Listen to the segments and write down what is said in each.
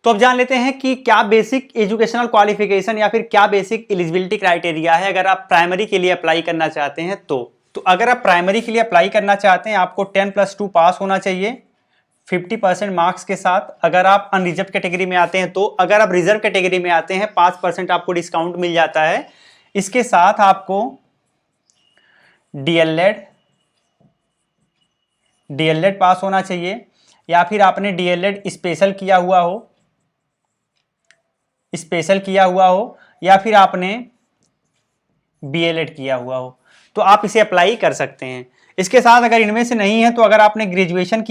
तो अब जान लेते हैं कि क्या बेसिक एजुकेशनल क्वालिफिकेशन या फिर क्या बेसिक एलिजिबिलिटी क्राइटेरिया है अगर आप प्राइमरी के लिए अप्लाई करना चाहते हैं। तो अगर आप प्राइमरी के लिए अप्लाई करना चाहते हैं आपको 10+2 पास होना चाहिए 50% मार्क्स के साथ। अगर आप अनरिजर्व कैटेगरी में आते हैं, तो अगर आप रिजर्व कैटेगरी में आते हैं 5% आपको डिस्काउंट मिल जाता है। इसके साथ आपको डीएलएड पास होना चाहिए, या फिर आपने डीएलएड स्पेशल किया हुआ हो या फिर आपने बीएलएड किया हुआ हो, तो आप इसे अप्लाई कर सकते हैं। इसके साथ अगर इनमें से नहीं है तो अगर आपने ग्रेजुएशन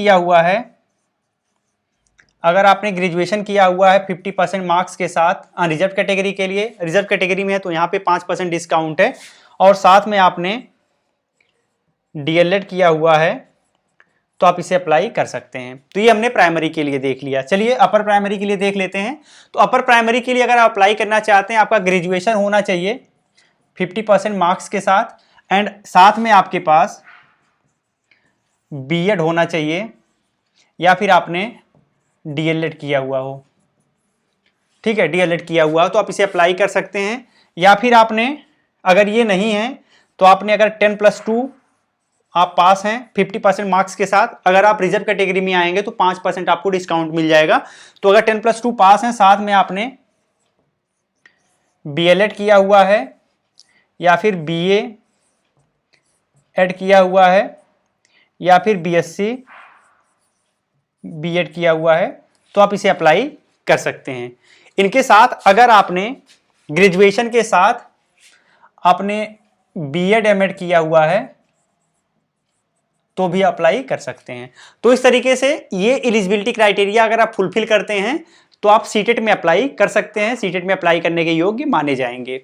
किया हुआ है 50% मार्क्स के साथ अनरिजर्व कैटेगरी के लिए, रिजर्व कैटेगरी में है तो यहाँ पे 5% डिस्काउंट है, और साथ में आपने डीएलएड किया हुआ है तो आप इसे अप्लाई कर सकते हैं। तो ये हमने प्राइमरी के लिए देख लिया। चलिए अपर प्राइमरी के लिए देख लेते हैं। तो अपर प्राइमरी के लिए अगर आप अप्लाई करना चाहते हैं आपका ग्रेजुएशन होना चाहिए 50% मार्क्स के साथ, एंड साथ में आपके पास बीएड होना चाहिए या फिर आपने डीएलएड किया हुआ हो। ठीक है, डीएलएड किया हुआ हो तो आप इसे अप्लाई कर सकते हैं। या फिर आपने अगर ये नहीं है तो आपने अगर 10+2 आप पास हैं 50% मार्क्स के साथ, अगर आप रिजर्व कैटेगरी में आएंगे तो 5% आपको डिस्काउंट मिल जाएगा। तो अगर 10+2 पास हैं, साथ में आपने बीएलएड किया हुआ है या फिर बीए एड किया हुआ है या फिर बीएससी बीएड किया हुआ है, तो आप इसे अप्लाई कर सकते हैं। इनके साथ अगर आपने ग्रेजुएशन के साथ आपने बीएड एमएड किया हुआ है तो भी अप्लाई कर सकते हैं। तो इस तरीके से ये एलिजिबिलिटी क्राइटेरिया अगर आप फुलफिल करते हैं तो आप सीटेट में अप्लाई कर सकते हैं, सीटेट में अप्लाई करने के योग्य माने जाएंगे।